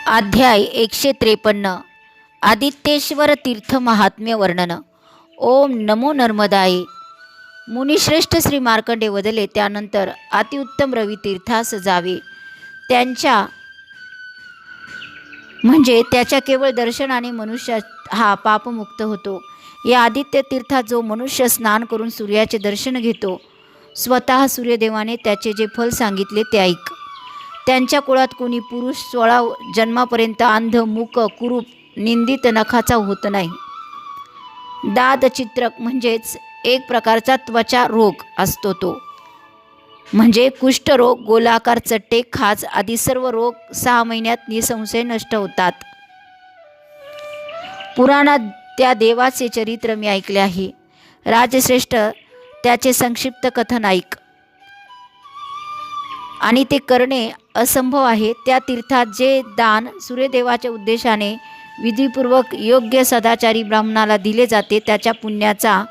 अध्याय 153 आदित्येश्वर तीर्थ महात्म्य वर्णन। ओम नमो नर्मदाय। मुनिश्रेष्ठ श्री मार्कंडे वदले, त्यानंतर अतिउत्तम रवी तीर्थास जावे, त्यांच्या म्हणजे त्याच्या केवळ दर्शनाने मनुष्य हा पापमुक्त होतो। या आदित्य तीर्थात जो मनुष्य स्नान करून सूर्याचे दर्शन घेतो, स्वतः सूर्यदेवाने त्याचे जे फल सांगितले ते ऐक। त्यांच्या कुळात कोणी पुरुष 16 जन्मापर्यंत अंध, मूक, कुरूप, निंदित, नखाचा होत नाही। दाद चित्रक म्हणजेच एक प्रकारचा त्वचा रोग असतो, तो म्हणजे कुष्ठरोग, गोलाकार चट्टे, खाज आदी सर्व रोग 6 महिन्यात निसंशय नष्ट होतात। पुराणात त्या देवाचे चरित्र मी ऐकले आहे। राजश्रेष्ठ, त्याचे संक्षिप्त कथन ऐक आणि ते करणे असंभव आहे। त्या तीर्थात जे दान सूर्यदेवाच्या उद्देशाने विधीपूर्वक योग्य सदाचारी ब्राह्मणाला दिले जाते, त्याच्या पुण्याचा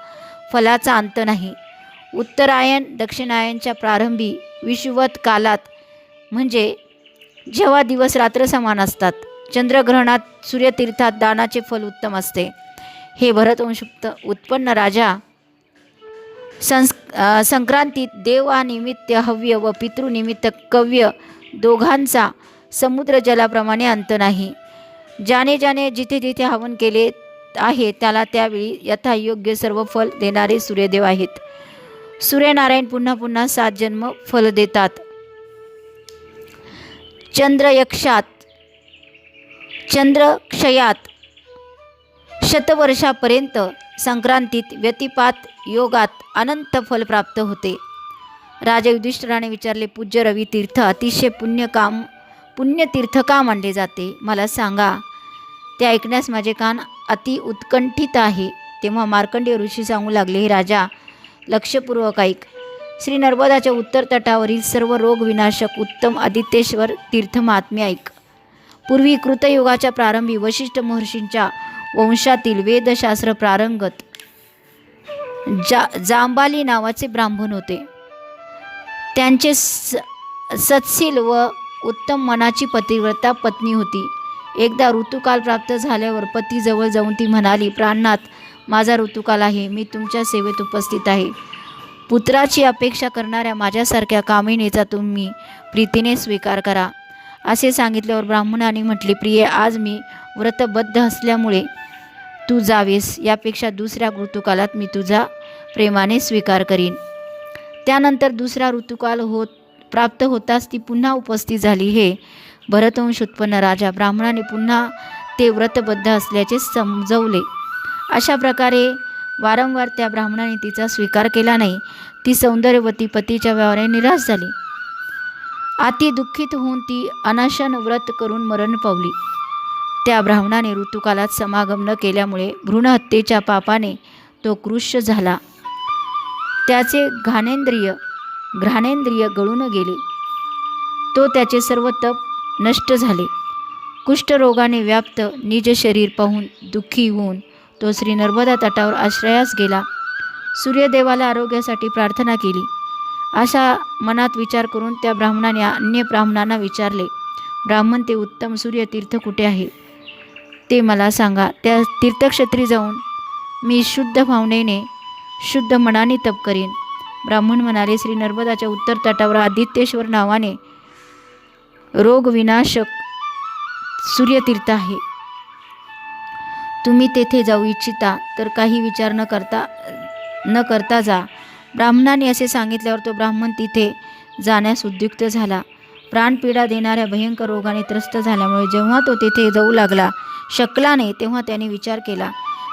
फलाचा अंत नाही। उत्तरायण दक्षिणायनच्या प्रारंभी विषुवत कालात, म्हणजे जेव्हा दिवस रात्र समान असतात, चंद्रग्रहणात सूर्यतीर्थात दानाचे फल उत्तम असते। हे भरतवंशयुक्त उत्पन्न राजा, संक्रांतीत देवानिमित्त हव्य व पितृनिमित्त कव्य दोघांचा समुद्र जलाप्रमाणे अंत नाही। ज्याने ज्याने जिथे जिथे हवन केले आहे, त्याला त्यावेळी यथायोग्य सर्व फल देणारे सूर्यदेव आहेत। सूर्यनारायण पुन्हा पुन्हा 7 जन्म फल देतात। चंद्रक्षयात शतवर्षापर्यंत संक्रांतीत व्यतिपात योगात अनंत फल प्राप्त होते। राजा युधिष्ठिराने विचारले, पूज्य रवी तीर्थ अतिशय पुण्यतीर्थ का मानले जाते, मला सांगा। ते ऐकण्यास माझे कान अति उत्कंठित आहे। तेव्हा मार्कंडेय ऋषी सांगू लागले, हे राजा, लक्षपूर्वक ऐक। श्री नर्मदाच्या उत्तर तटावरील सर्व रोग विनाशक उत्तम आदित्येश्वर तीर्थ महात्म्य ऐक। पूर्वी कृतयुगाच्या प्रारंभी वशिष्ठ महर्षींच्या वंशातील वेदशास्त्र प्रारंगत जांबाली नावाचे ब्राह्मण होते। त्यांचे सत्शील व उत्तम मनाची पतिव्रता पत्नी होती। एकदा ऋतुकाल प्राप्त झाल्यावर पतीजवळ जाऊन ती म्हणाली, प्राणनाथ, माझा ऋतुकाल आहे, मी तुमच्या सेवेत उपस्थित आहे। पुत्राची अपेक्षा करणाऱ्या माझ्यासारख्या कामिनीचा तुम्ही प्रीतीने स्वीकार करा। असे सांगितल्यावर ब्राह्मणाने म्हटले, प्रिये, आज मी व्रतबद्ध असल्यामुळे तू जावेस, यापेक्षा दुसऱ्या ऋतुकालात मी तुझा प्रेमाने स्वीकार करीन। त्यानंतर दुसरा ऋतुकाल प्राप्त होताच ती पुन्हा उपस्थित झाली। हे भरतवंश उत्पन्न राजा, ब्राह्मणाने पुन्हा ते व्रतबद्ध असल्याचे समजवले। अशा प्रकारे वारंवार त्या ब्राह्मणाने तिचा स्वीकार केला नाही। ती सौंदर्यवती पतीच्या व्यवहाराने निराश झाली। अति दुःखित होऊन ती अनशन व्रत करून मरण पावली। त्या ब्राह्मणाने ऋतुकालात समागम न केल्यामुळे भ्रूणहत्येच्या पापाने तो क्रुश झाला। त्याचे घ्राणेंद्रिय गळून गेले। तो त्याचे सर्व तप नष्ट झाले। कुष्ठरोगाने व्याप्त निज शरीर पाहून दुःखी होऊन तो श्री नर्मदा तटावर आश्रयास गेला। सूर्यदेवाला आरोग्यासाठी प्रार्थना केली। अशा मनात विचार करून त्या ब्राह्मणाने अन्य ब्राह्मणांना विचारले, ब्राह्मण, ते उत्तम सूर्यतीर्थ कुठे आहे ते मला सांगा। त्या तीर्थक्षेत्री जाऊन मी शुद्ध भावनेने, शुद्ध मनाने तप करीन। ब्राह्मण म्हणाले, श्री नर्मदाच्या उत्तर तटावर आदित्येश्वर नावाने रोगविनाशक सूर्यतीर्थ आहे। तुम्ही तेथे जाऊ इच्छिता तर काही विचार न करता जा। ब्राह्मणाने असे सांगितल्यावर तो ब्राह्मण तिथे जाण्यास उद्युक्त झाला। प्राणपीडा देणाऱ्या भयंकर रोगाने त्रस्त झाल्यामुळे जेव्हा तो तेथे जाऊ शकला नाही, तेव्हा त्याने विचार केला,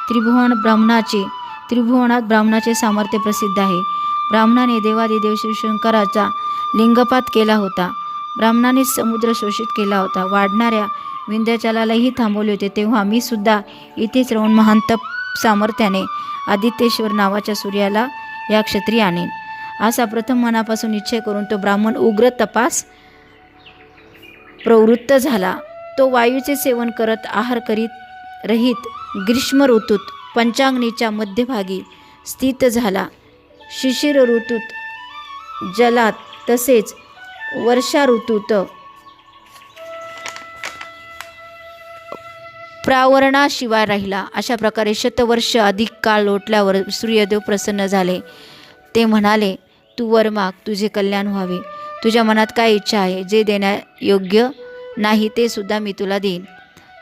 त्रिभुवनात ब्राह्मणाचे सामर्थ्य प्रसिद्ध आहे। ब्राह्मणाने देवादिदेव श्री शंकराचा लिंगपात केला होता। ब्राह्मणाने समुद्र शोषित केला होता। वाढणाऱ्या विंध्याचलालाही थांबवले होते। तेव्हा मी सुद्धा इथेच राहून महान तप सामर्थ्याने आदित्येश्वर नावाच्या सूर्याला या क्षेत्री आणेन, असा प्रथम मनापासून निश्चय करून तो ब्राह्मण उग्र तपास प्रवृत्त झाला। तो वायूचे सेवन करत आहार करीत रहित ग्रीष्म ऋतूत पंचाग्नीच्या मध्यभागी स्थित झाला। शिशिर ऋतूत जलात, तसेच वर्षा ऋतूत प्रावरणाशिवाय राहिला. अशा प्रकारे शतवर्ष अधिक काळ लोटल्यावर सूर्यदेव प्रसन्न झाले. ते म्हणाले, तू वर माग, तुझे कल्याण व्हावे. तुझ्या मनात काय इच्छा आहे, जे देण्यायोग्य नाही ते सुद्धा मी तुला देईन.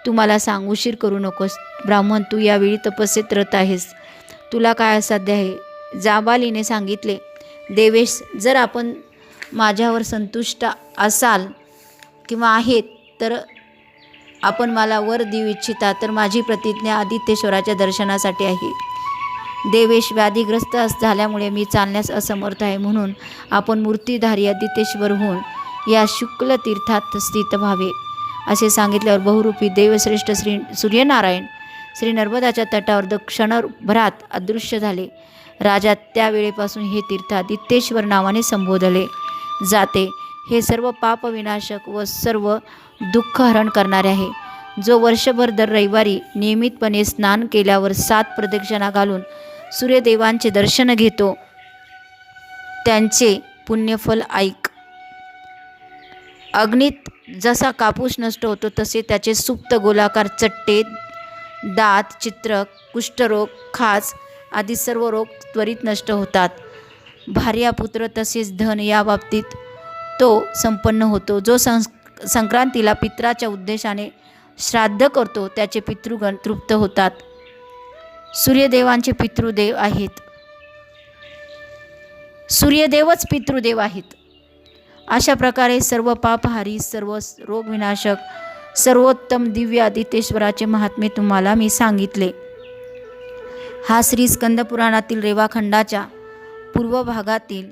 तू मला सांग, उशीर करू नकोस. ब्राह्मण, तू यावेळी तपस्येत रत आहेस, तुला काय असाध्य आहे? जाबालीने सांगितले, देवेश, जर आपण माझ्यावर संतुष्ट असाल किंवा आहेत तर आपण मला वर देऊ इच्छिता, तर माझी प्रतिज्ञा आदित्येश्वराच्या दर्शनासाठी आहे. देवेश, व्याधीग्रस्त झाल्यामुळे मी चालण्यास असमर्थ आहे, म्हणून आपण मूर्तीधारी आदित्येश्वर होऊन या शुक्ल तीर्थात स्थित व्हावे. असे सांगितल्यावर बहुरूपी देवश्रेष्ठ श्री सूर्यनारायण श्री नर्मदाच्या तटावर क्षणभरात अदृश्य झाले. राजा त्यावेळेपासून हे तीर्थ आदित्येश्वर नावाने संबोधले जाते. हे सर्व पापविनाशक व सर्व दुःख हरण करणारे आहे. जो वर्षभर दर रविवारी नियमितपणे स्नान केल्यावर 7 प्रदक्षिणा घालून सूर्यदेवांचे दर्शन घेतो, त्यांचे पुण्यफल ऐक. अग्नीत जसा कापूस नष्ट होतो तसे त्याचे सुप्त गोलाकार चट्टे, दात, चित्र, कुष्ठरोग, खाज आदी सर्व रोग त्वरित नष्ट होतात. भार्या, पुत्र तसेच धन या बाबतीत तो संपन्न होतो. जो संक्रांतीला पित्राच्या उद्देशाने श्राद्ध करतो त्याचे पितृगण तृप्त होतात. सूर्यदेवांचे पितृदेव आहेत. सूर्यदेवच पितृदेव आहेत. अशा प्रकारे सर्व पापहारी, सर्व रोगविनाशक, सर्वोत्तम दिव्य आदित्येश्वराचे महात्म्य तुम्हाला मी सांगितले. हा श्री स्कंद पुराणातील रेवाखंडाच्या पूर्व भागातील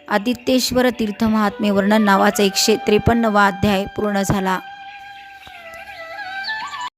आदित्येश्वर तीर्थ महात्म्य वर्णन नावाचा 153वा अध्याय पूर्ण झाला.